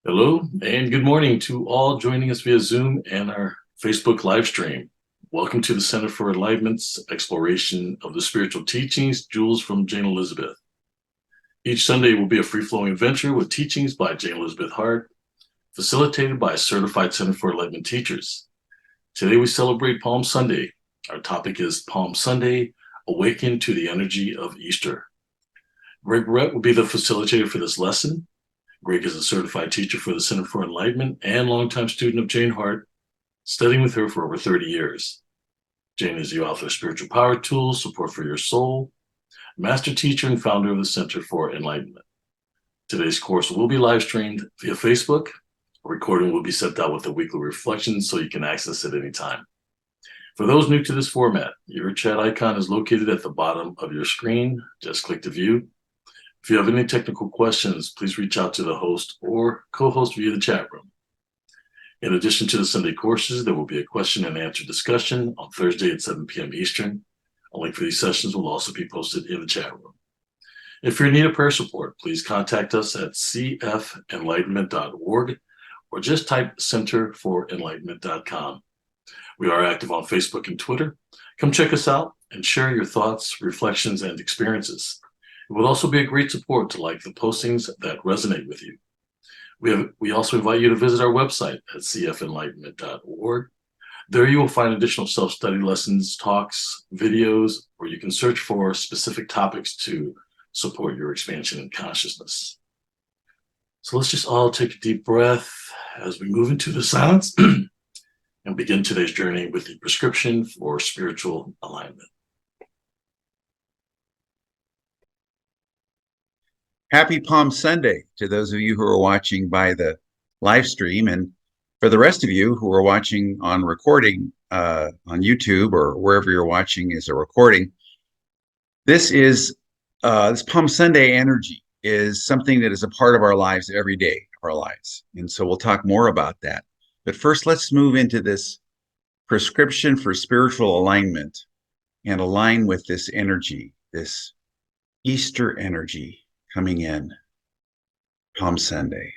Hello and good morning to all joining us via Zoom and our Facebook live stream. Welcome to the Center for Enlightenment's exploration of the spiritual teachings, Jewels from Jane Elizabeth. Each Sunday will be a free-flowing adventure with teachings by Jane Elizabeth Hart, facilitated by certified Center for Enlightenment teachers. Today we celebrate Palm Sunday. Our topic is Palm Sunday, Awaken to the Energy of Easter. Greg Brett will be the facilitator for this lesson. Greg is a certified teacher for the Center for Enlightenment and longtime student of Jane Hart, studying with her for over 30 years. Jane is the author of Spiritual Power Tools, Support for Your Soul, master teacher and founder of the Center for Enlightenment. Today's course will be live streamed via Facebook. A recording will be sent out with the weekly reflections so you can access it anytime. For those new to this format, your chat icon is located at the bottom of your screen. Just click to view. If you have any technical questions, please reach out to the host or co-host via the chat room. In addition to the Sunday courses, there will be a question and answer discussion on Thursday at 7 p.m. Eastern. A link for these sessions will also be posted in the chat room. If you're in need of prayer support, please contact us at cfenlightenment.org or just type centerforenlightenment.com. We are active on Facebook and Twitter. Come check us out and share your thoughts, reflections, and experiences. It would also be a great support to like the postings that resonate with you. We also invite you to visit our website at cfenlightenment.org. There you will find additional self-study lessons, talks, videos, where you can search for specific topics to support your expansion in consciousness. So let's just all take a deep breath as we move into the silence and begin today's journey with the prescription for spiritual alignment. Happy Palm Sunday to those of you who are watching by the live stream, and for the rest of you who are watching on recording on YouTube or wherever you're watching as a recording. This Palm Sunday energy is something that is a part of our lives every day of our lives, and so we'll talk more about that. But first, let's move into this prescription for spiritual alignment and align with this energy, this Easter energy coming in Palm Sunday.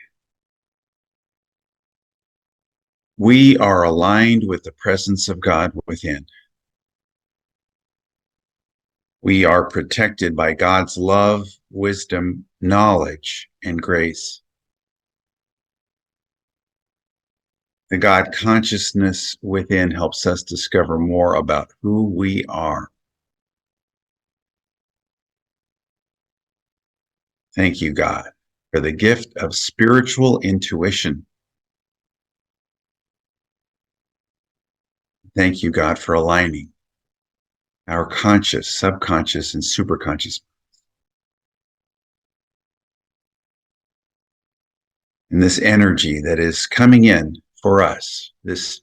We are aligned with the presence of God within. We are protected by God's love, wisdom, knowledge, and grace. The God consciousness within helps us discover more about who we are. Thank you, God, for the gift of spiritual intuition. Thank you, God, for aligning our conscious, subconscious, and superconscious. And this energy that is coming in for us, this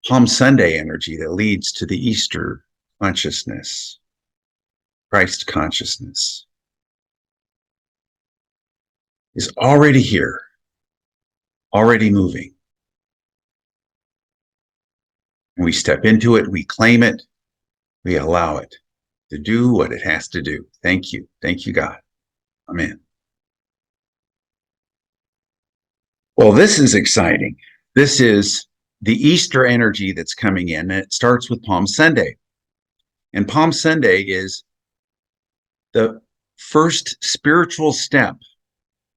Palm Sunday energy that leads to the Easter consciousness, Christ consciousness, is already here, already moving. And we step into it, we claim it, we allow it to do what it has to do. Thank you. Thank you, God. Amen. Well, this is exciting. This is the Easter energy that's coming in, and it starts with Palm Sunday. And Palm Sunday is the first spiritual step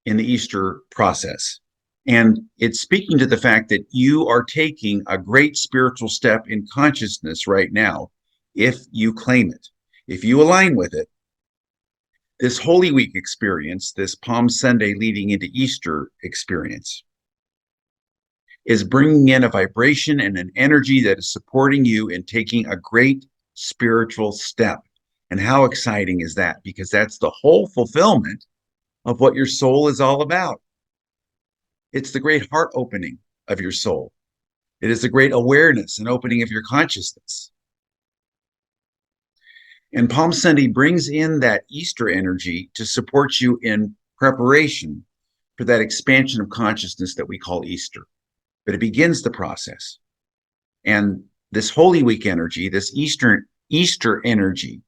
in the Easter process. And it's speaking to the fact that you are taking a great spiritual step in consciousness right now if you claim it, if you align with it. This Holy Week experience, this Palm Sunday leading into Easter experience, is bringing in a vibration and an energy that is supporting you in taking a great spiritual step. And how exciting is that? Because that's the whole fulfillment of what your soul is all about. It's the great heart opening of your soul. It is the great awareness and opening of your consciousness. And Palm Sunday brings in that Easter energy to support you in preparation for that expansion of consciousness that we call Easter. But it begins the process. And this Holy Week energy, this Easter energy,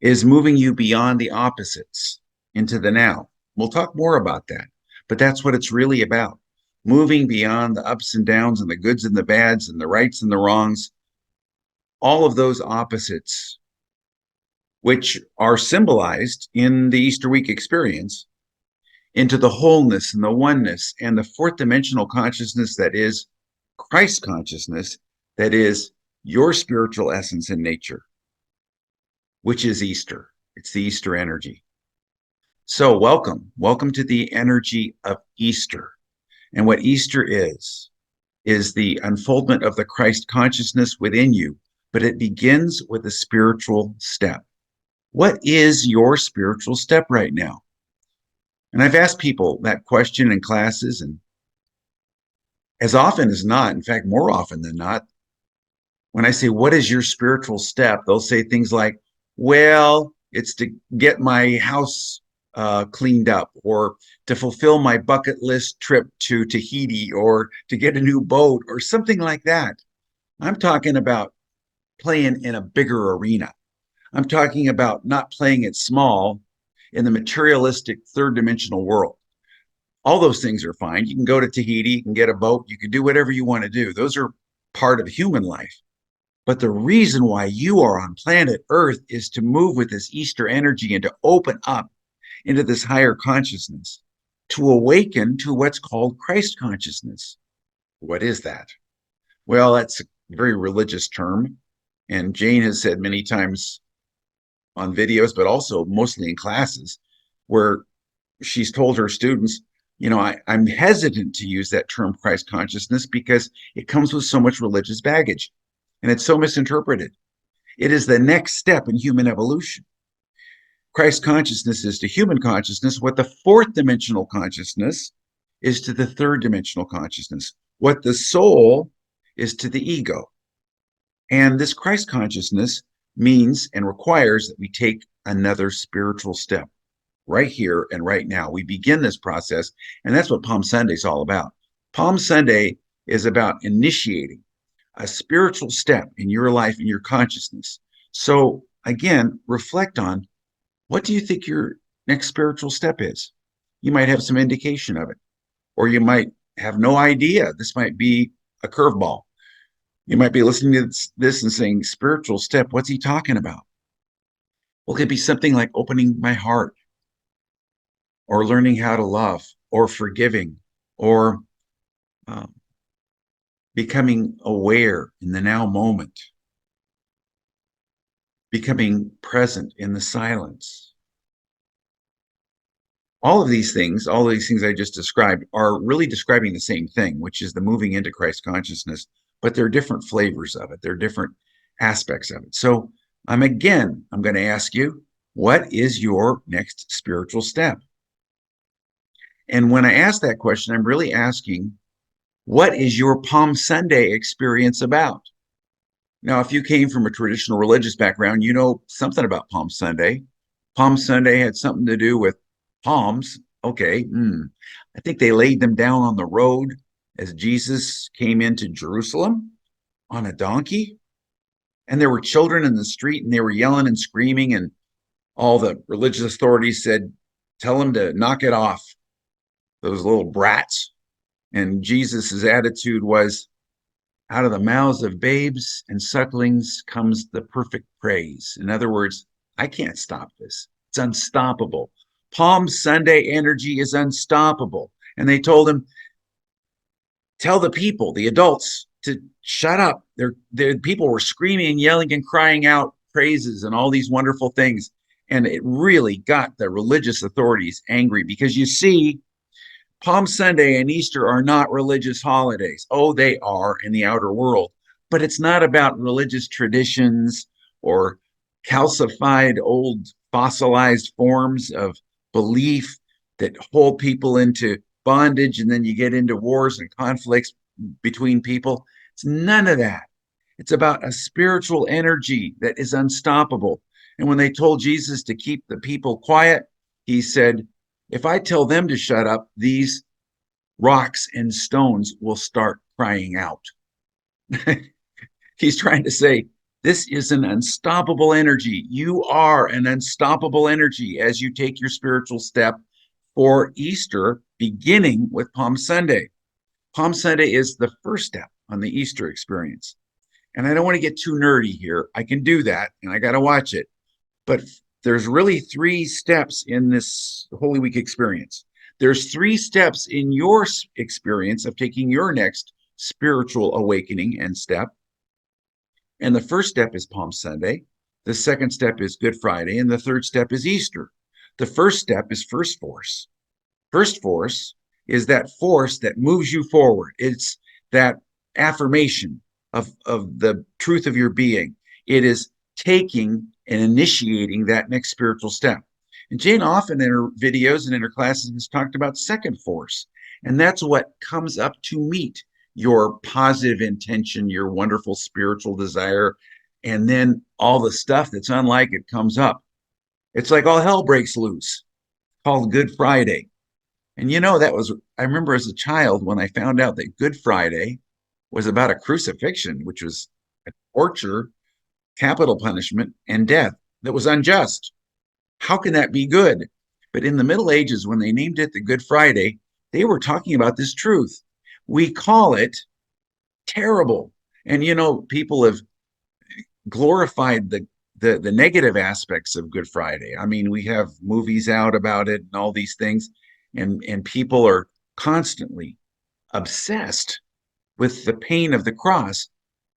is moving you beyond the opposites into the now. We'll talk more about that, but that's what it's really about. moving beyond the ups and downs and the goods and the bads and the rights and the wrongs, all of those opposites, which are symbolized in the Easter week experience, into the wholeness and the oneness and the fourth dimensional consciousness that is Christ consciousness, that is your spiritual essence in nature, which is Easter. It's the Easter energy. So welcome to the energy of Easter. And what Easter is the unfoldment of the Christ consciousness within you, but it begins with a spiritual step. What is your spiritual step right now? And I've asked people that question in classes, and as often as not, in fact, more often than not, when I say, what is your spiritual step? They'll say things like, well, it's to get my house cleaned up, or to fulfill my bucket list trip to Tahiti, or to get a new boat, or something like that. I'm talking about playing in a bigger arena. I'm talking about not playing it small in the materialistic third dimensional world. All those things are fine. You can go to Tahiti, you can get a boat, you can do whatever you want to do. Those are part of human life. But the reason why you are on planet Earth is to move with this Easter energy and to open up into this higher consciousness, to awaken to what's called Christ consciousness. What is that? Well, that's a very religious term. And Jane has said many times on videos, but also mostly in classes, where she's told her students, I'm hesitant to use that term Christ consciousness because it comes with so much religious baggage and it's so misinterpreted. It is the next step in human evolution. Christ consciousness is to human consciousness what the fourth dimensional consciousness is to the third dimensional consciousness, what the soul is to the ego. And this Christ consciousness means and requires that we take another spiritual step right here and right now. We begin this process, and that's what Palm Sunday is all about. Palm Sunday is about initiating a spiritual step in your life, in your consciousness. So again, reflect on, what do you think your next spiritual step is? You might have some indication of it, or you might have no idea. This might be a curveball. You might be listening to this and saying, spiritual step, what's he talking about? Well, it could be something like opening my heart, or learning how to love, or forgiving, or becoming aware in the now moment, becoming present in the silence. All these things I just described are really describing the same thing, which is the moving into Christ consciousness, but there are different flavors of it. There are different aspects of it. So I'm going to ask you, what is your next spiritual step? And when I ask that question, I'm really asking, what is your Palm Sunday experience about? Now, if you came from a traditional religious background, you know something about Palm Sunday. Palm Sunday had something to do with palms. Okay. I think they laid them down on the road as Jesus came into Jerusalem on a donkey. And there were children in the street and they were yelling and screaming. And all the religious authorities said, tell them to knock it off, those little brats. And Jesus's attitude was, out of the mouths of babes and sucklings comes the perfect praise. In other words, I can't stop this. It's unstoppable. Palm Sunday energy is unstoppable. And they told him, tell the people, the adults, to shut up. Their people were screaming and yelling and crying out praises and all these wonderful things. And it really got the religious authorities angry, because you see, Palm Sunday and Easter are not religious holidays. Oh, they are in the outer world, but it's not about religious traditions or calcified old fossilized forms of belief that hold people into bondage, and then you get into wars and conflicts between people. It's none of that. It's about a spiritual energy that is unstoppable. And when they told Jesus to keep the people quiet, he said, if I tell them to shut up, these rocks and stones will start crying out. He's trying to say, this is an unstoppable energy. You are an unstoppable energy as you take your spiritual step for Easter, beginning with Palm Sunday. Palm Sunday is the first step on the Easter experience. And I don't want to get too nerdy here. I can do that and I got to watch it. But there's really 3 steps in this Holy Week experience. There's 3 steps in your experience of taking your next spiritual awakening and step. And the first step is Palm Sunday. The second step is Good Friday. And the third step is Easter. The first step is first force. First force is that force that moves you forward. It's that affirmation of the truth of your being. It is taking and initiating that next spiritual step. And Jane often in her videos and in her classes has talked about second force. And that's what comes up to meet your positive intention, your wonderful spiritual desire. And then all the stuff that's unlike it comes up. It's like all hell breaks loose, called Good Friday. And I remember as a child when I found out that Good Friday was about a crucifixion, which was a torture, capital punishment, and death that was unjust. How can that be good? But in the Middle Ages, when they named it the Good Friday, they were talking about this truth. We call it terrible. And people have glorified the negative aspects of Good Friday. I mean, we have movies out about it and all these things, and people are constantly obsessed with the pain of the cross.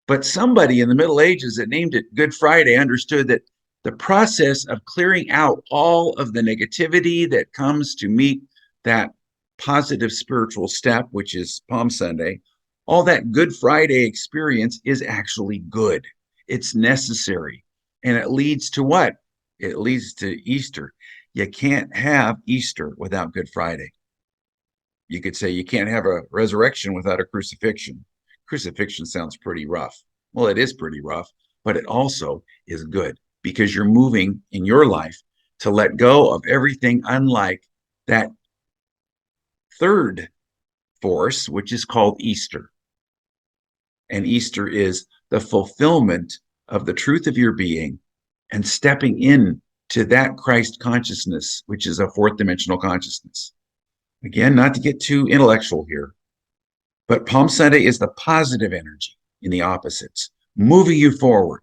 But somebody in the Middle Ages that named it Good Friday understood that the process of clearing out all of the negativity that comes to meet that positive spiritual step, which is Palm Sunday, all that Good Friday experience is actually good. It's necessary. And it leads to what? It leads to Easter. You can't have Easter without Good Friday. You could say you can't have a resurrection without a crucifixion. Crucifixion sounds pretty rough. Well, it is pretty rough, but it also is good because you're moving in your life to let go of everything unlike that third force, which is called Easter. And Easter is the fulfillment of the truth of your being and stepping in to that Christ consciousness, which is a fourth dimensional consciousness. Again, not to get too intellectual here, but Palm Sunday is the positive energy in the opposites, moving you forward.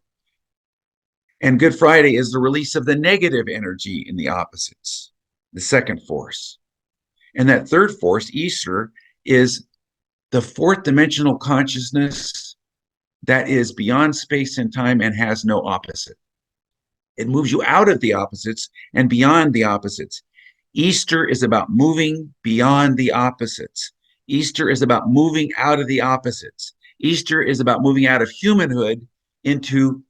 And Good Friday is the release of the negative energy in the opposites, the second force. And that third force, Easter, is the fourth dimensional consciousness that is beyond space and time and has no opposite. It moves you out of the opposites and beyond the opposites. Easter is about moving beyond the opposites. Easter is about moving out of the opposites. Easter is about moving out of humanhood into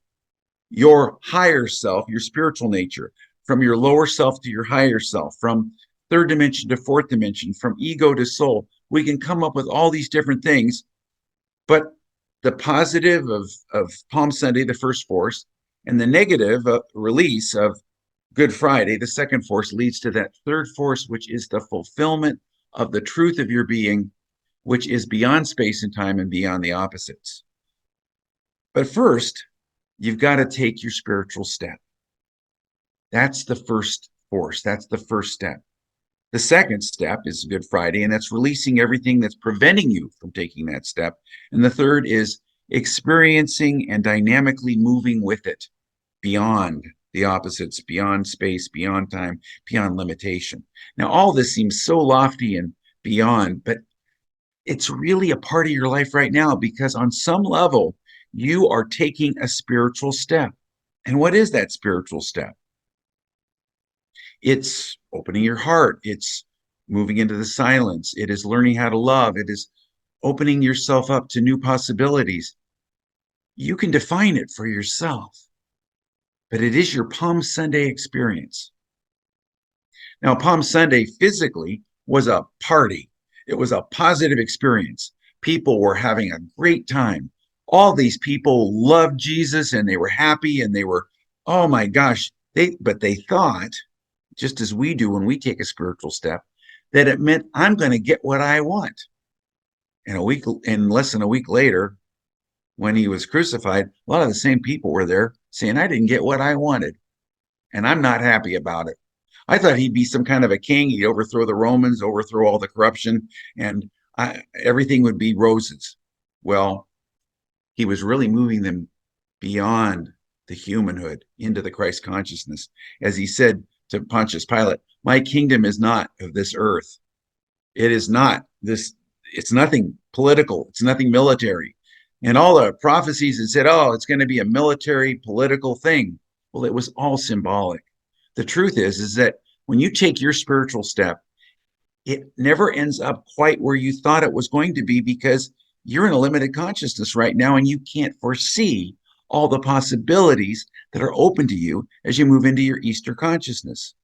your higher self, your spiritual nature, from your lower self to your higher self, from third dimension to fourth dimension, from ego to soul. We can come up with all these different things, but the positive of Palm Sunday, the first force, and the negative release of Good Friday, the second force, leads to that third force, which is the fulfillment of the truth of your being, which is beyond space and time and beyond the opposites. But first, you've got to take your spiritual step. That's the first force. That's the first step. The second step is Good Friday, and that's releasing everything that's preventing you from taking that step. And the third is experiencing and dynamically moving with it beyond the opposites, beyond space, beyond time, beyond limitation. Now, all this seems so lofty and beyond, but it's really a part of your life right now because on some level, you are taking a spiritual step. And what is that spiritual step? It's opening your heart. It's moving into the silence. It is learning how to love. It is opening yourself up to new possibilities. You can define it for yourself, but it is your Palm Sunday experience. Now, Palm Sunday physically was a party. It was a positive experience. People were having a great time. All these people loved Jesus and they were happy and they were, oh my gosh, but they thought, just as we do when we take a spiritual step, that it meant I'm going to get what I want. And less than a week later, when he was crucified, a lot of the same people were there saying, I didn't get what I wanted, and I'm not happy about it. I thought he'd be some kind of a king. He'd overthrow the Romans, overthrow all the corruption, and everything would be roses. Well, he was really moving them beyond the humanhood into the Christ consciousness. As he said to Pontius Pilate, my kingdom is not of this earth. It is not this, it's nothing political, it's nothing military. And all the prophecies that said, oh, it's going to be a military political thing. Well, it was all symbolic. The truth is that when you take your spiritual step, it never ends up quite where you thought it was going to be because you're in a limited consciousness right now and you can't foresee all the possibilities that are open to you as you move into your Easter consciousness.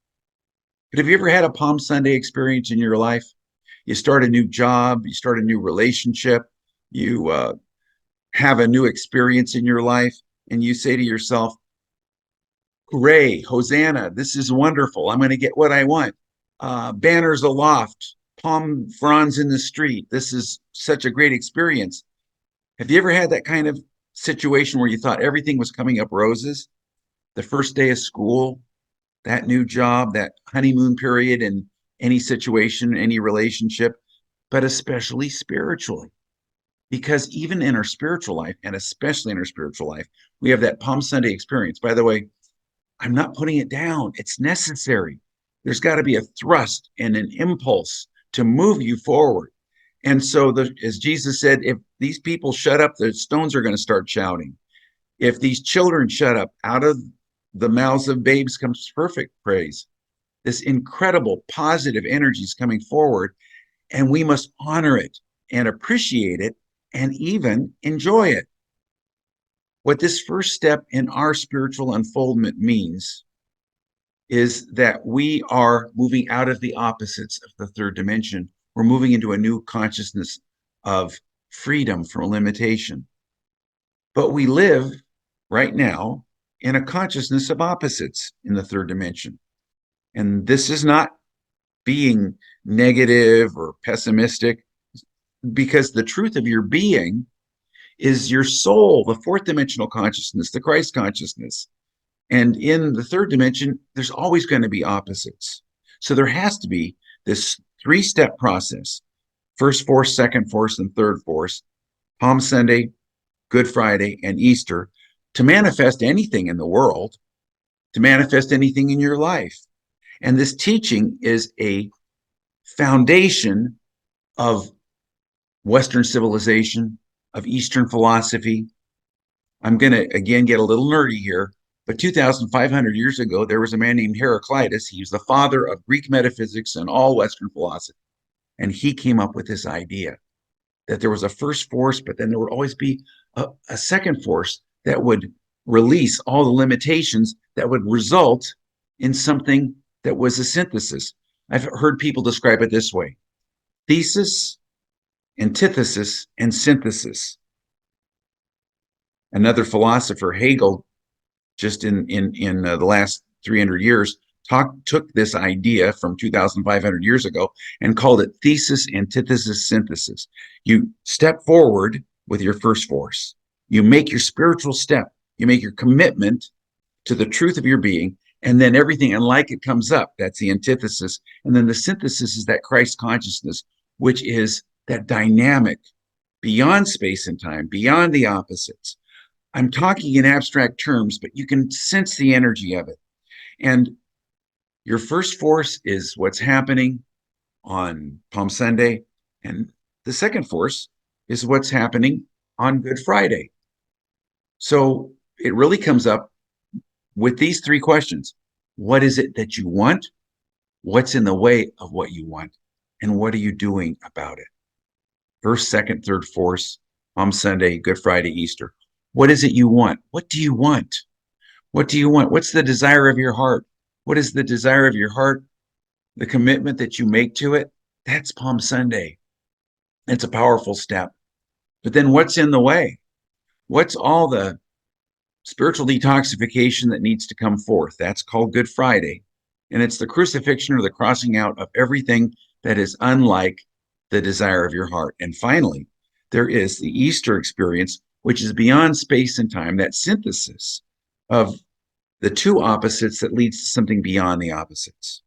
But have you ever had a Palm Sunday experience in your life? You start a new job, you start a new relationship, you have a new experience in your life, and you say to yourself, hooray, Hosanna, this is wonderful. I'm going to get what I want. Banners aloft, palm fronds in the street. This is such a great experience. Have you ever had that kind of situation where you thought everything was coming up roses? The first day of school, that new job, that honeymoon period in any situation, any relationship, but especially spiritually. Because even in our spiritual life, and especially in our spiritual life, we have that Palm Sunday experience. By the way, I'm not putting it down. It's necessary. There's got to be a thrust and an impulse to move you forward. And so, as Jesus said, if these people shut up, the stones are going to start shouting. If these children shut up, out of the mouths of babes comes perfect praise. This incredible positive energy is coming forward, and we must honor it and appreciate it and even enjoy it. What this first step in our spiritual unfoldment means is that we are moving out of the opposites of the third dimension. We're moving into a new consciousness of freedom from limitation. But we live right now in a consciousness of opposites in the third dimension. And this is not being negative or pessimistic, because the truth of your being is your soul, the fourth dimensional consciousness, the Christ consciousness. And in the third dimension, there's always going to be opposites. So there has to be this three-step process: first force, second force, and third force, Palm Sunday, Good Friday, and Easter, to manifest anything in the world, to manifest anything in your life. And this teaching is a foundation of Western civilization, of Eastern philosophy. I'm going to, again, get a little nerdy here, but 2,500 years ago, there was a man named Heraclitus. He was the father of Greek metaphysics and all Western philosophy. And he came up with this idea that there was a first force, but then there would always be a second force that would release all the limitations that would result in something that was a synthesis. I've heard people describe it this way: thesis, antithesis, and synthesis. Another philosopher, Hegel, just in the last 300 years, took this idea from 2,500 years ago and called it thesis, antithesis, synthesis. You step forward with your first force. You make your spiritual step. You make your commitment to the truth of your being, and then everything unlike it comes up. That's the antithesis. And then the synthesis is that Christ consciousness, which is that dynamic beyond space and time, beyond the opposites. I'm talking in abstract terms, but you can sense the energy of it. And your first force is what's happening on Palm Sunday, and the second force is what's happening on Good Friday. So it really comes up with these three questions: what is it that you want? What's in the way of what you want? And what are you doing about it? First, second, third force, Palm Sunday, Good Friday, Easter. What is it you want? What do you want? What do you want? What's the desire of your heart? What is the desire of your heart? The commitment that you make to it? That's Palm Sunday. It's a powerful step. But then what's in the way? What's all the spiritual detoxification that needs to come forth? That's called Good Friday. And it's the crucifixion or the crossing out of everything that is unlike the desire of your heart. And finally, there is the Easter experience, which is beyond space and time, that synthesis of the two opposites that leads to something beyond the opposites.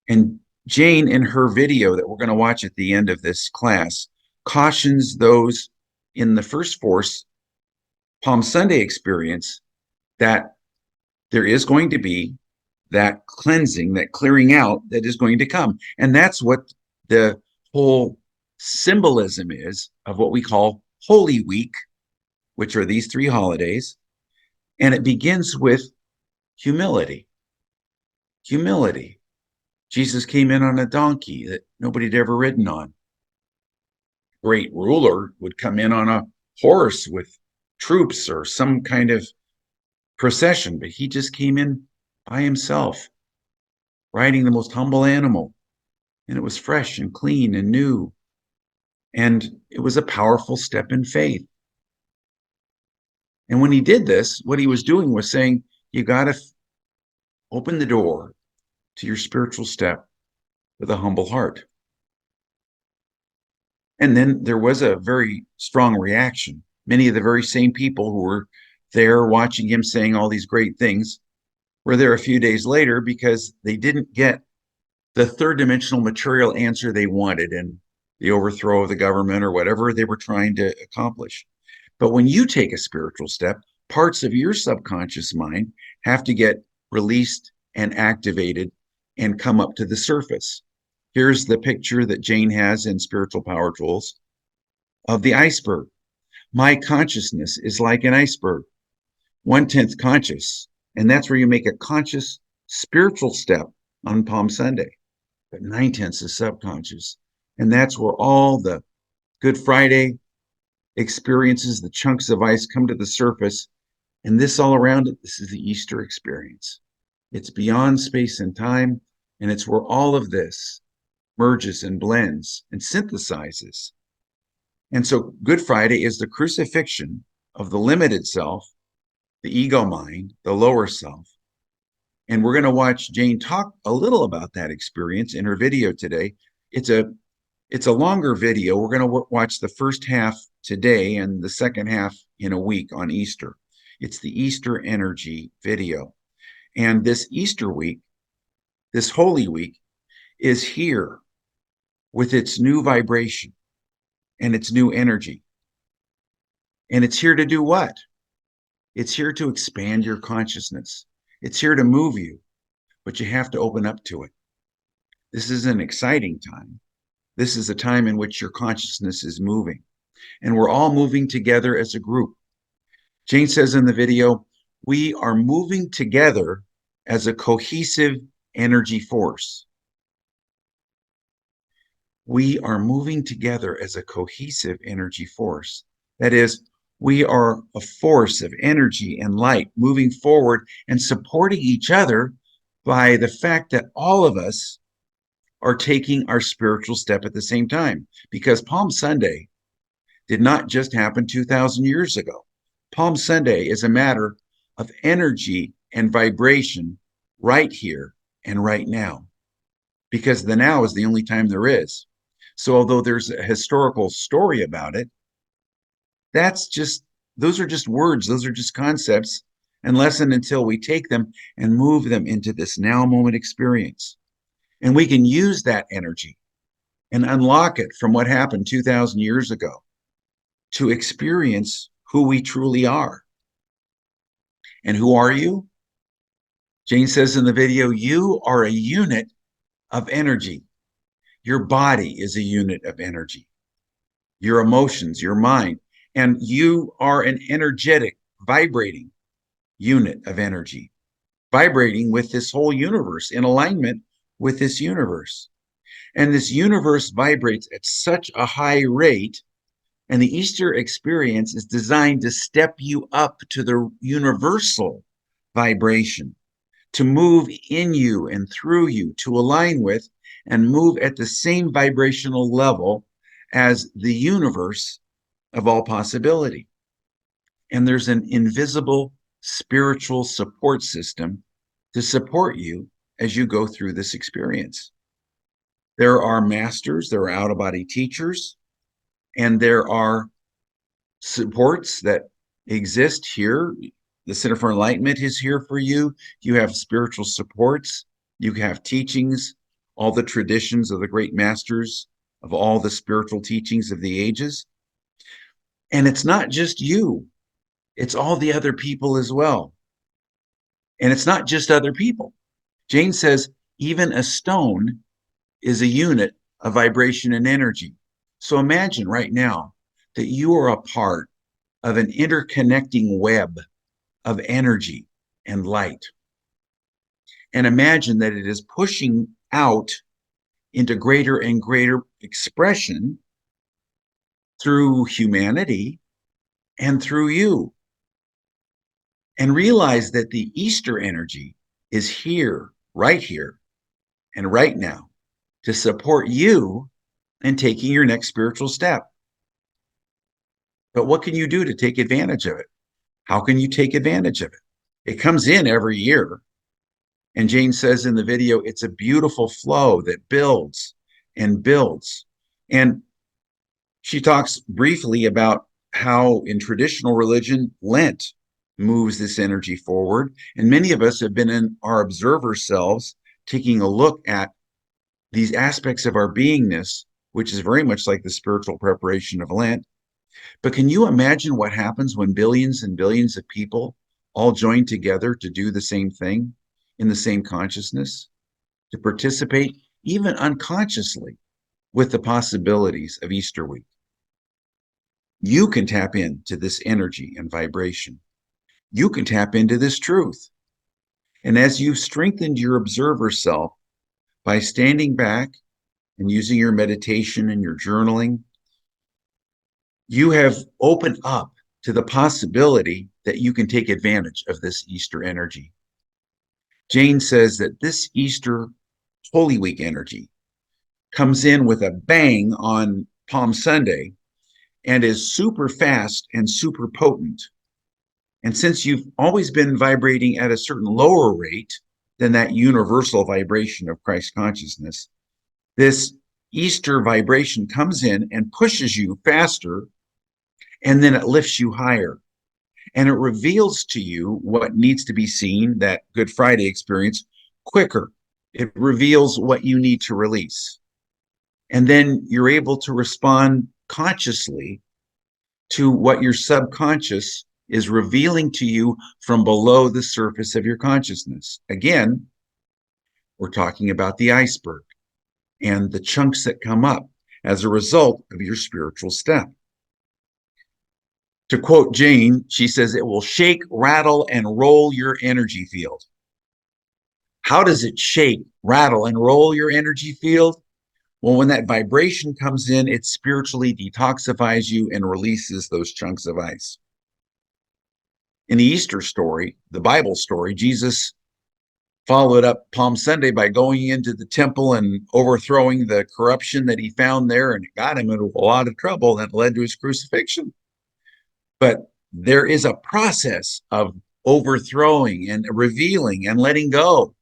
And Jane, in her video that we're going to watch at the end of this class, cautions those in the first force Palm Sunday experience that there is going to be that cleansing, that clearing out that is going to come. And that's what the whole symbolism is of what we call Holy Week, which are these three holidays. And it begins with humility. Humility. Jesus came in on a donkey that nobody had ever ridden on. Great ruler would come in on a horse with troops or some kind of procession, but he just came in by himself, riding the most humble animal. And it was fresh and clean and new. And it was a powerful step in faith. And when he did this, what he was doing was saying, you got to open the door to your spiritual step with a humble heart. And then there was a very strong reaction. Many of the very same people who were there watching him saying all these great things were there a few days later because they didn't get the third dimensional material answer they wanted in the overthrow of the government or whatever they were trying to accomplish. But when you take a spiritual step, parts of your subconscious mind have to get released and activated and come up to the surface. Here's the picture that Jane has in Spiritual Power Tools of the iceberg. My consciousness is like an iceberg, 1/10 conscious. And that's where you make a conscious spiritual step on Palm Sunday. But 9/10 is subconscious. And that's where all the Good Friday experiences, the chunks of ice come to the surface. And this all around it, this is the Easter experience. It's beyond space and time. And it's where all of this merges and blends and synthesizes. And so Good Friday is the crucifixion of the limited self, the ego mind, the lower self. And we're going to watch Jane talk a little about that experience in her video today. It's a longer video. We're going to watch the first half today and the second half in a week on Easter. It's the Easter energy video. And this Easter week, this Holy Week, is here with its new vibration and its new energy. And it's here to do what? It's here to expand your consciousness. It's here to move you, but you have to open up to it. This is an exciting time. This is a time in which your consciousness is moving, and we're all moving together as a group. Jane says in the video, we are moving together as a cohesive energy force. We are moving together as a cohesive energy force. That is, we are a force of energy and light moving forward and supporting each other by the fact that all of us are taking our spiritual step at the same time. Because Palm Sunday did not just happen 2,000 years ago. Palm Sunday is a matter of energy and vibration right here and right now, because the now is the only time there is. So although there's a historical story about it, those are just words, those are just concepts, unless and until we take them and move them into this now moment experience. And we can use that energy and unlock it from what happened 2,000 years ago to experience who we truly are. And who are you? Jane says in the video, you are a unit of energy. Your body is a unit of energy. Your emotions, your mind, and you are an energetic, vibrating unit of energy, vibrating with this whole universe, in alignment with this universe. And this universe vibrates at such a high rate, and the Easter experience is designed to step you up to the universal vibration, to move in you and through you, to align with and move at the same vibrational level as the universe of all possibility. And there's an invisible spiritual support system to support you as you go through this experience. There are masters, there are out-of-body teachers, and there are supports that exist here. The Center for Enlightenment is here for you. You have spiritual supports. You have teachings all the traditions of the great masters, of all the spiritual teachings of the ages. And it's not just you, it's all the other people as well. And it's not just other people. Jane says even a stone is a unit of vibration and energy. So imagine right now that you are a part of an interconnecting web of energy and light. And imagine that it is pushing out into greater and greater expression through humanity and through you. And realize that the Easter energy is here, and right now to support you in taking your next spiritual step. But what can you do to take advantage of it? How can you take advantage of it? It comes in every year. And Jane says in the video, it's a beautiful flow that builds and builds. And she talks briefly about how in traditional religion, Lent moves this energy forward. And many of us have been in our observer selves, taking a look at these aspects of our beingness, which is very much like the spiritual preparation of Lent. But can you imagine what happens when billions and billions of people all join together to do the same thing in the same consciousness, to participate even unconsciously with the possibilities of Easter week? You can tap into this energy and vibration. You can tap into this truth. And as you've strengthened your observer self by standing back and using your meditation and your journaling, you have opened up to the possibility that you can take advantage of this Easter energy. Jane says that this Easter Holy Week energy comes in with a bang on Palm Sunday and is super fast and super potent. And since you've always been vibrating at a certain lower rate than that universal vibration of Christ consciousness, this Easter vibration comes in and pushes you faster, and then it lifts you higher. And it reveals to you what needs to be seen, that Good Friday experience, quicker. It reveals what you need to release. And then you're able to respond consciously to what your subconscious is revealing to you from below the surface of your consciousness. Again, we're talking about the iceberg and the chunks that come up as a result of your spiritual step. To quote Jane, she says, it will shake, rattle, and roll your energy field. How does it shake, rattle, and roll your energy field? Well, when that vibration comes in, it spiritually detoxifies you and releases those chunks of ice. In the Easter story, the Bible story, Jesus followed up Palm Sunday by going into the temple and overthrowing the corruption that he found there, and it got him into a lot of trouble that led to his crucifixion. But there is a process of overthrowing and revealing and letting go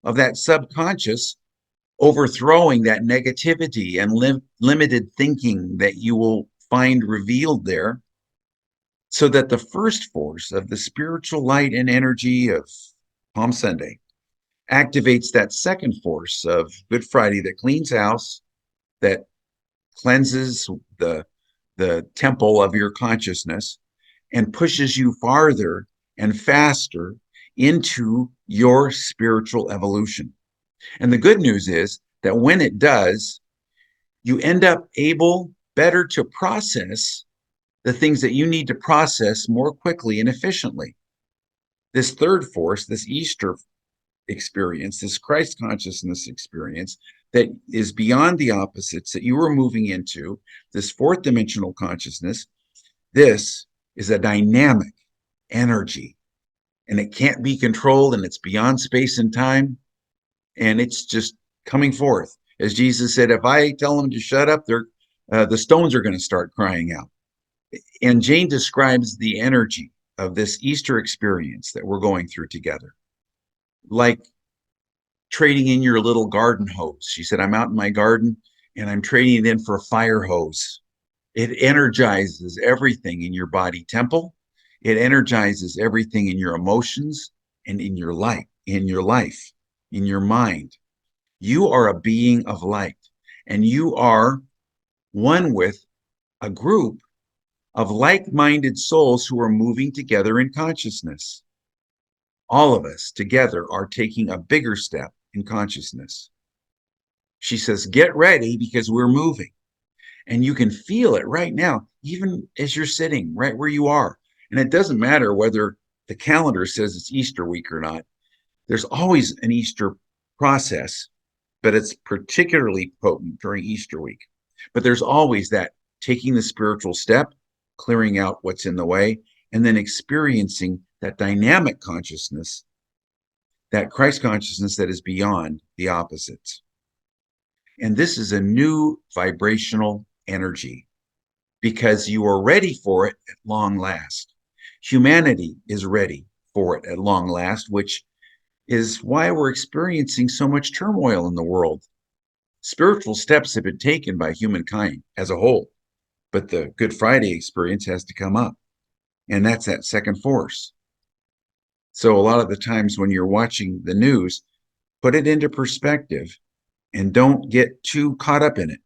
of that subconscious, overthrowing that negativity and limited thinking that you will find revealed there, so that the first force of the spiritual light and energy of Palm Sunday activates that second force of Good Friday that cleans house, that cleanses the temple of your consciousness, and pushes you farther and faster into your spiritual evolution. And the good news is that when it does, you end up able better to process the things that you need to process more quickly and efficiently. This third force, this Easter experience, this Christ consciousness experience that is beyond the opposites that you were moving into, this fourth dimensional consciousness, this is a dynamic energy, and it can't be controlled, and it's beyond space and time, and it's just coming forth. As Jesus said, if I tell them to shut up, the stones are going to start crying out. And Jane describes the energy of this Easter experience that we're going through together like trading in your little garden hose. She said, I'm out in my garden and I'm trading it in for a fire hose. It energizes everything in your body temple. It energizes everything in your emotions and in your life, in your mind. You are a being of light, and you are one with a group of like-minded souls who are moving together in consciousness. All of us together are taking a bigger step in consciousness. She says, get ready because we're moving. And you can feel it right now, even as you're sitting right where you are. And it doesn't matter whether the calendar says it's Easter week or not. There's always an Easter process, but it's particularly potent during Easter week. But there's always that taking the spiritual step, clearing out what's in the way, and then experiencing that dynamic consciousness, that Christ consciousness that is beyond the opposites. And this is a new vibrational energy because you are ready for it at long last. Humanity is ready for it at long last, which is why we're experiencing so much turmoil in the world. Spiritual steps have been taken by humankind as a whole, but the Good Friday experience has to come up, and that's that second force. So a lot of the times when you're watching the news, put it into perspective and don't get too caught up in it.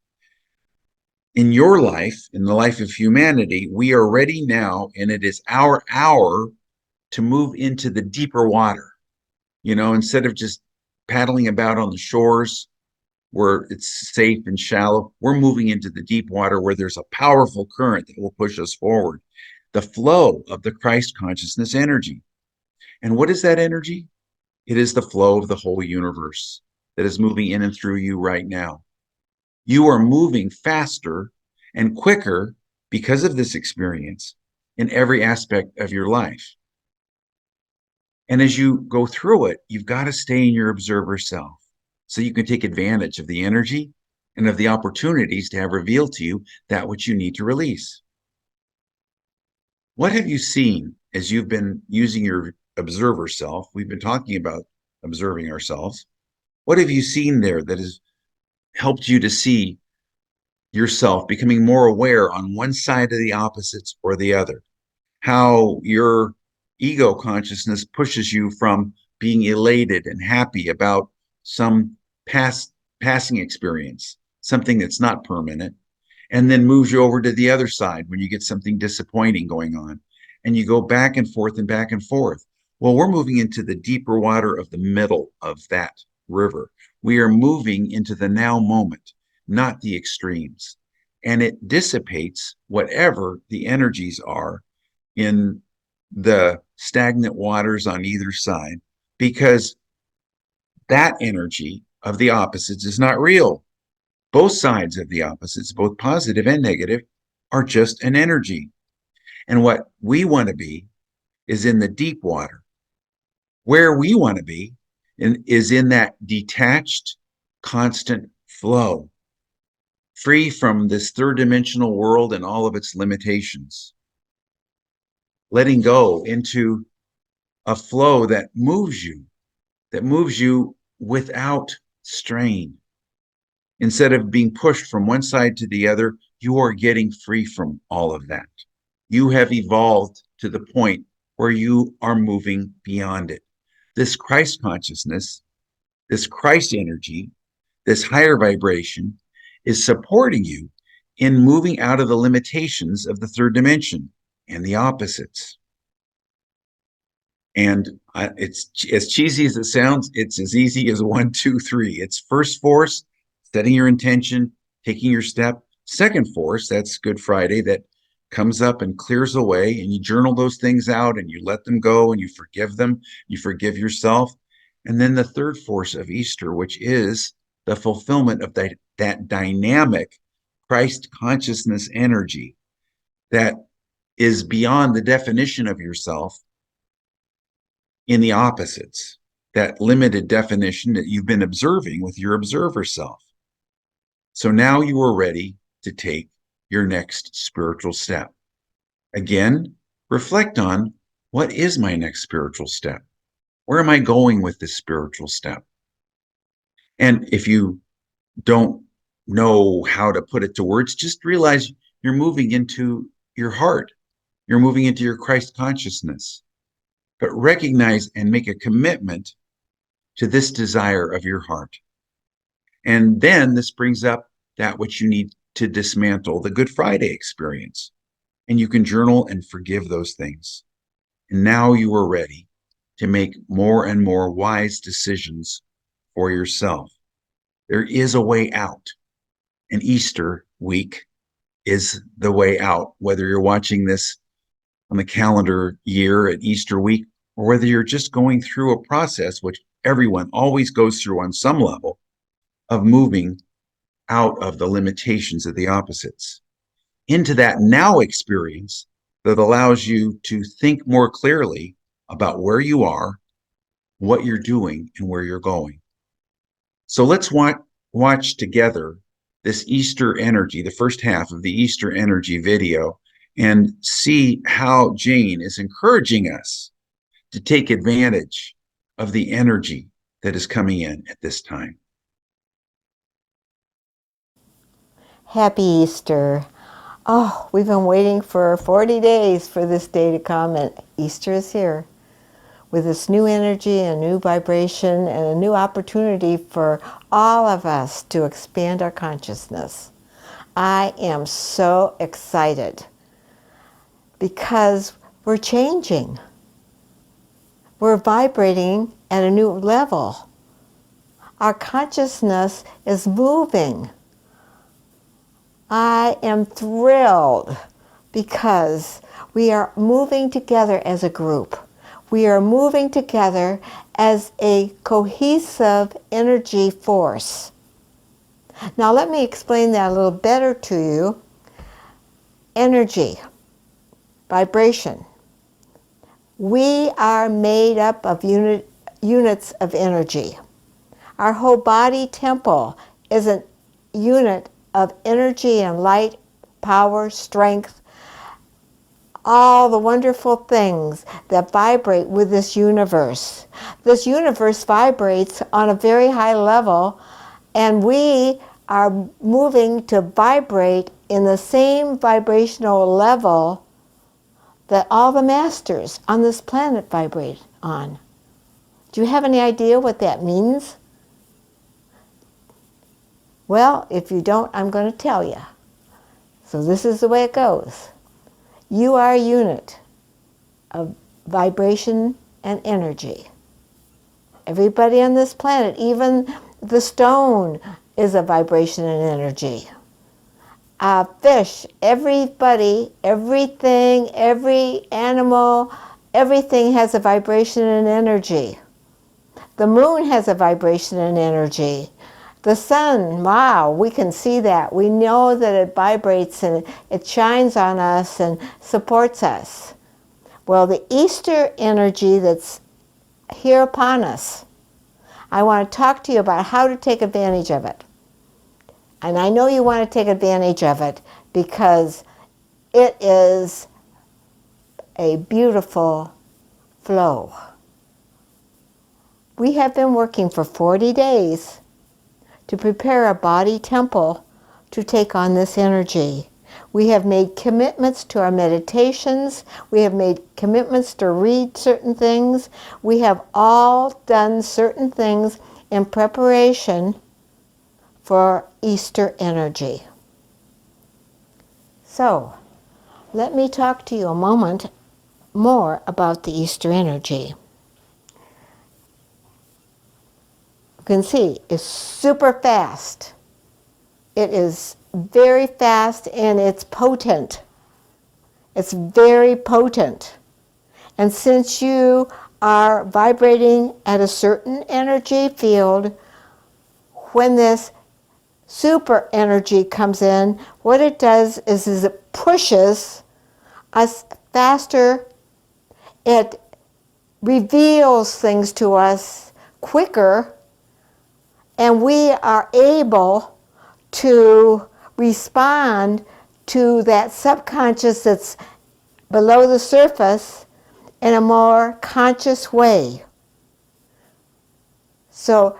In your life, in the life of humanity, we are ready now, and it is our hour to move into the deeper water. Instead of just paddling about on the shores where it's safe and shallow, we're moving into the deep water where there's a powerful current that will push us forward. The flow of the Christ consciousness energy. And what is that energy? It is the flow of the whole universe that is moving in and through you right now. You are moving faster and quicker because of this experience in every aspect of your life. And as you go through it, you've got to stay in your observer self so you can take advantage of the energy and of the opportunities to have revealed to you that which you need to release. What have you seen as you've been using your observer self? We've been talking about observing ourselves. What have you seen there that has helped you to see yourself becoming more aware on one side of the opposites or the other? How your ego consciousness pushes you from being elated and happy about some passing experience, something that's not permanent, and then moves you over to the other side when you get something disappointing going on. And you go back and forth and back and forth. Well, we're moving into the deeper water of the middle of that river. We are moving into the now moment, not the extremes. And it dissipates whatever the energies are in the stagnant waters on either side, because that energy of the opposites is not real. Both sides of the opposites, both positive and negative, are just an energy. And what we want to be is in the deep water. Where we want to be is in that detached, constant flow, free from this third dimensional world and all of its limitations. Letting go into a flow that moves you without strain. Instead of being pushed from one side to the other, you are getting free from all of that. You have evolved to the point where you are moving beyond it. This Christ consciousness, this Christ energy, this higher vibration is supporting you in moving out of the limitations of the third dimension and the opposites. And it's as cheesy as it sounds, it's as easy as 1, 2, 3. It's first force, setting your intention, taking your step. Second force, that's Good Friday, that comes up and clears away, and you journal those things out and you let them go and you forgive them, you forgive yourself. And then the third force of Easter, which is the fulfillment of that dynamic Christ consciousness energy that is beyond the definition of yourself in the opposites, that limited definition that you've been observing with your observer self. So now you are ready to take your next spiritual step. Again, reflect on, what is my next spiritual step? Where am I going with this spiritual step? And if you don't know how to put it to words, just realize you're moving into your heart. You're moving into your Christ consciousness. But recognize and make a commitment to this desire of your heart. And then this brings up that which you need to dismantle, the Good Friday experience. And you can journal and forgive those things. And now you are ready to make more and more wise decisions for yourself. There is a way out, and Easter week is the way out, whether you're watching this on the calendar year at Easter week, or whether you're just going through a process, which everyone always goes through on some level, of moving out of the limitations of the opposites into that now experience that allows you to think more clearly about where you are, what you're doing, and where you're going. So let's watch together this Easter energy, the first half of the Easter energy video, and see how Jane is encouraging us to take advantage of the energy that is coming in at this time. Happy Easter. Oh, we've been waiting for 40 days for this day to come, and Easter is here with this new energy, a new vibration, and a new opportunity for all of us to expand our consciousness. I am so excited because we're changing. We're vibrating at a new level. Our consciousness is moving. I am thrilled because we are moving together as a group. We are moving together as a cohesive energy force. Now let me explain that a little better to you. Energy, vibration. We are made up of units of energy. Our whole body temple is a unit of energy and light, power, strength, all the wonderful things that vibrate with this universe. This universe vibrates on a very high level, and we are moving to vibrate in the same vibrational level that all the masters on this planet vibrate on. Do you have any idea what that means? Well, if you don't, I'm going to tell you. So this is the way it goes. You are a unit of vibration and energy. Everybody on this planet, even the stone, is a vibration and energy. Fish, everybody, everything, every animal, everything has a vibration and energy. The moon has a vibration and energy. The sun, wow, we can see that. We know that it vibrates and it shines on us and supports us. Well, the Easter energy that's here upon us, I want to talk to you about how to take advantage of it. And I know you want to take advantage of it because it is a beautiful flow. We have been working for 40 days to prepare our body temple to take on this energy. We have made commitments to our meditations. We have made commitments to read certain things. We have all done certain things in preparation for Easter energy. So, let me talk to you a moment more about the Easter energy. You can see it's super fast. It is very fast and it's potent. It's very potent. And since you are vibrating at a certain energy field, when this super energy comes in, what it does is it pushes us faster. It reveals things to us quicker, and we are able to respond to that subconscious that's below the surface in a more conscious way. So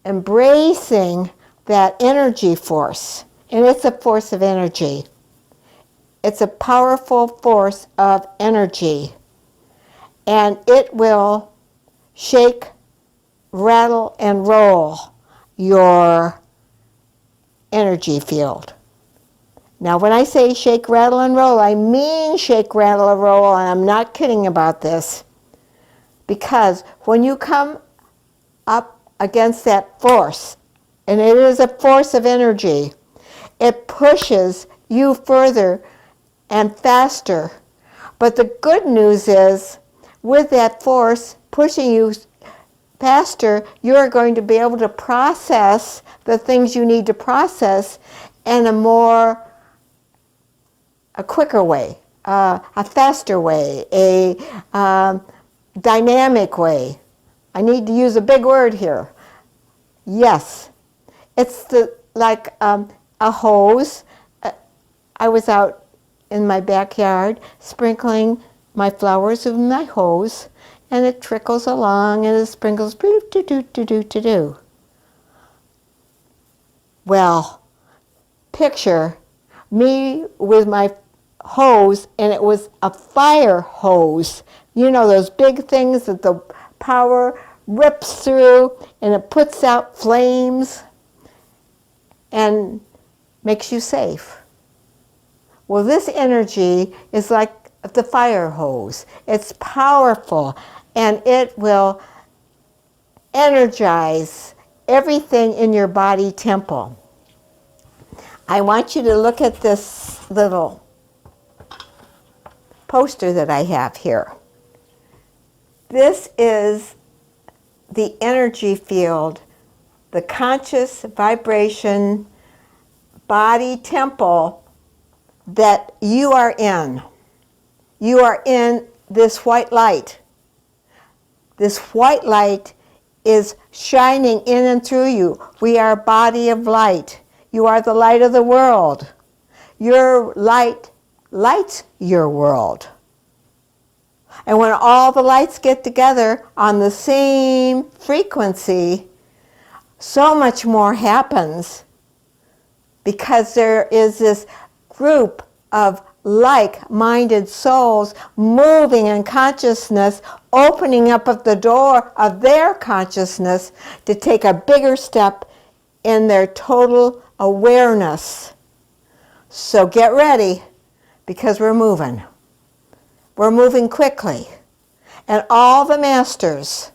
embracing that energy force, and it's a force of energy. It's a powerful force of energy, and it will shake, rattle, and roll your energy field. Now, when I say shake, rattle, and roll, I mean shake, rattle, and roll, and I'm not kidding about this. Because when you come up against that force, and it is a force of energy, it pushes you further and faster. But the good news is, with that force pushing you faster, you're going to be able to process the things you need to process in a quicker way, a faster way, a dynamic way. I need to use a big word here. Yes, it's like a hose. I was out in my backyard sprinkling my flowers with my hose, and it trickles along and it sprinkles do. Well, picture me with my hose, and it was a fire hose. You know, those big things that the power rips through and it puts out flames and makes you safe. Well, this energy is like the fire hose. It's powerful, and it will energize everything in your body temple. I want you to look at this little poster that I have here. This is the energy field, the conscious vibration body temple that you are in. You are in this white light. This white light is shining in and through you. We are a body of light. You are the light of the world. Your light lights your world. And when all the lights get together on the same frequency, so much more happens, because there is this group of like-minded souls moving in consciousness, opening up of the door of their consciousness to take a bigger step in their total awareness. So get ready, because we're moving. We're moving quickly. And all the masters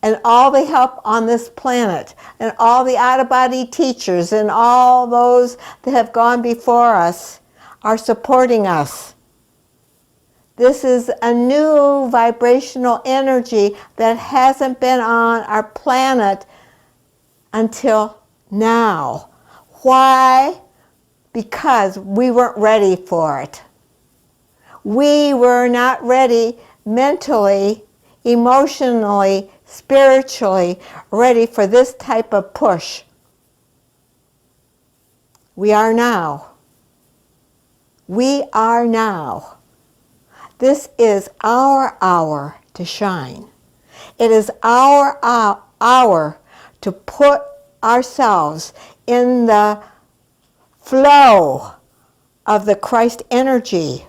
and all the help on this planet and all the out-of-body teachers and all those that have gone before us are supporting us. This is a new vibrational energy that hasn't been on our planet until now. Why? Because we weren't ready for it. We were not ready mentally, emotionally, spiritually ready for this type of push. We are now. We are now. This is our hour to shine. It is our hour to put ourselves in the flow of the Christ energy.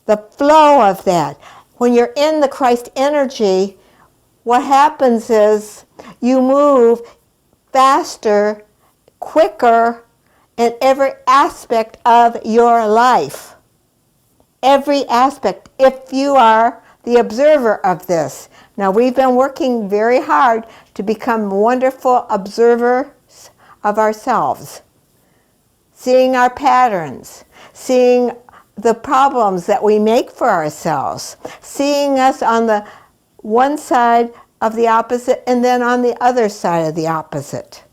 The flow of that. When you're in the Christ energy, what happens is you move faster, quicker in every aspect of your life. Every aspect, if you are the observer of this. Now, we've been working very hard to become wonderful observers of ourselves, seeing our patterns, seeing the problems that we make for ourselves, seeing us on the one side of the opposite and then on the other side of the opposite,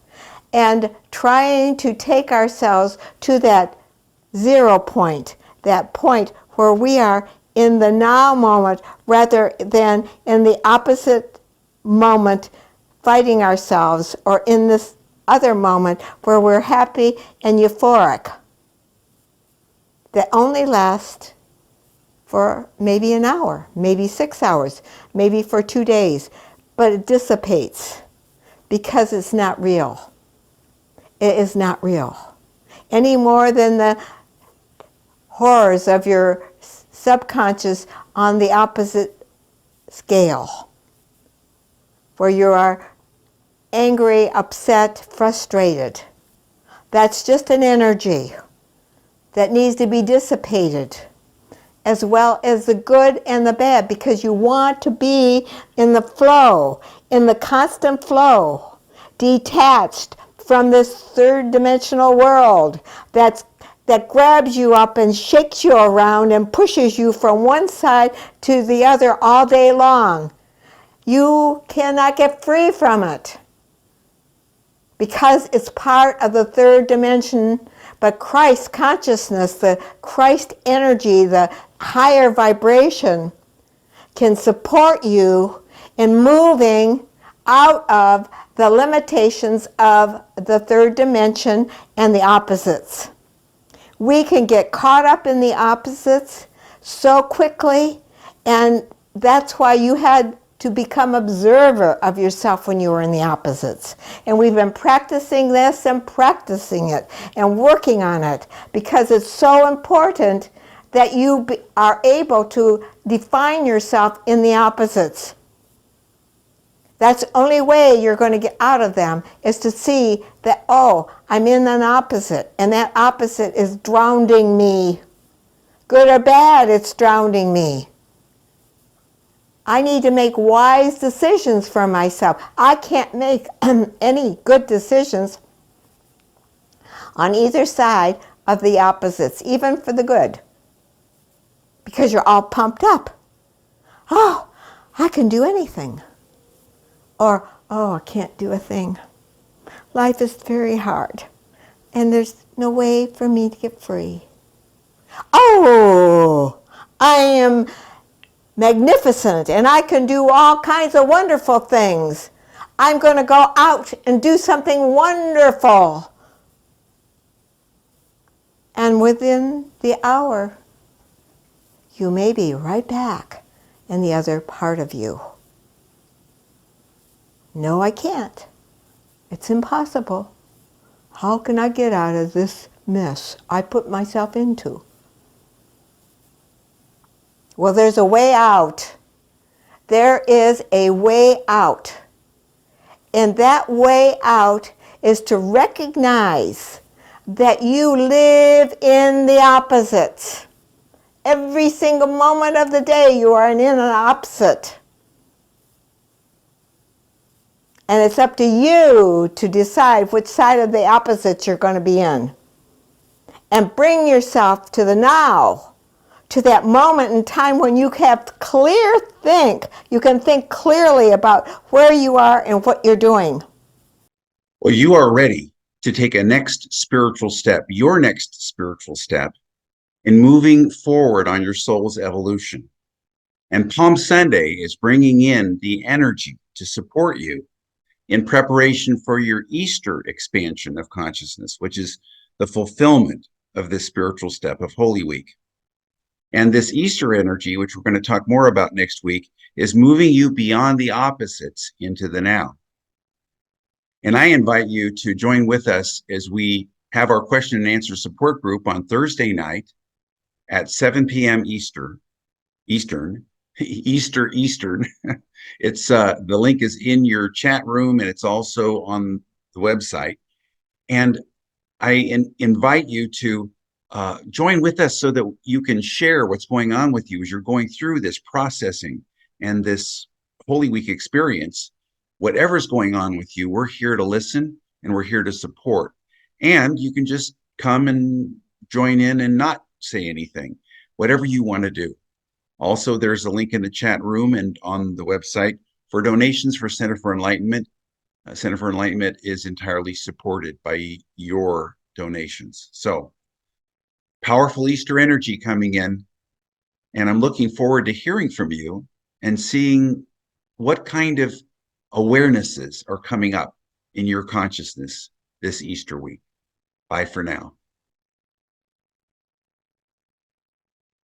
and trying to take ourselves to that 0 point, that point where we are in the now moment rather than in the opposite moment fighting ourselves, or in this other moment where we're happy and euphoric, that only last for maybe an hour, maybe 6 hours, maybe for 2 days, but it dissipates because it's not real. It is not real. Any more than the horrors of your subconscious on the opposite scale, where you are angry, upset, frustrated. That's just an energy that needs to be dissipated, as well as the good and the bad, because you want to be in the flow, in the constant flow, detached from this third dimensional world that grabs you up and shakes you around and pushes you from one side to the other all day long. You cannot get free from it because it's part of the third dimension. But Christ consciousness, the Christ energy, the higher vibration can support you in moving out of the limitations of the third dimension and the opposites. We can get caught up in the opposites so quickly, and that's why you had to become observer of yourself when you were in the opposites. And we've been practicing this and practicing it and working on it because it's so important that you are able to define yourself in the opposites. That's the only way you're going to get out of them, is to see that, oh, I'm in an opposite, and that opposite is drowning me. Good or bad, it's drowning me. I need to make wise decisions for myself. I can't make any good decisions on either side of the opposites, even for the good, because you're all pumped up. Oh, I can do anything. Or, oh, I can't do a thing. Life is very hard, and there's no way for me to get free. Oh, I am magnificent, and I can do all kinds of wonderful things. I'm going to go out and do something wonderful. And within the hour, you may be right back in the other part of you. No, I can't. It's impossible. How can I get out of this mess I put myself into? Well, there's a way out. There is a way out. And that way out is to recognize that you live in the opposites. Every single moment of the day you are in an opposite. And it's up to you to decide which side of the opposites you're going to be in. And bring yourself to the now, to that moment in time when you have clear think. You can think clearly about where you are and what you're doing. Well, you are ready to take a next spiritual step, your next spiritual step, in moving forward on your soul's evolution. And Palm Sunday is bringing in the energy to support you in preparation for your Easter expansion of consciousness, which is the fulfillment of this spiritual step of Holy Week. And this Easter energy, which we're going to talk more about next week, is moving you beyond the opposites into the now. And I invite you to join with us as we have our question and answer support group on Thursday night at 7 p.m. Eastern. It's the link is in your chat room, and it's also on the website. And I invite you to join with us so that you can share what's going on with you as you're going through this processing and this Holy Week experience. Whatever's going on with you, we're here to listen and we're here to support. And you can just come and join in and not say anything, whatever you want to do. Also, there's a link in the chat room and on the website for donations for Center for Enlightenment. Center for Enlightenment is entirely supported by your donations. So, powerful Easter energy coming in, and I'm looking forward to hearing from you and seeing what kind of awarenesses are coming up in your consciousness this Easter week. Bye for now.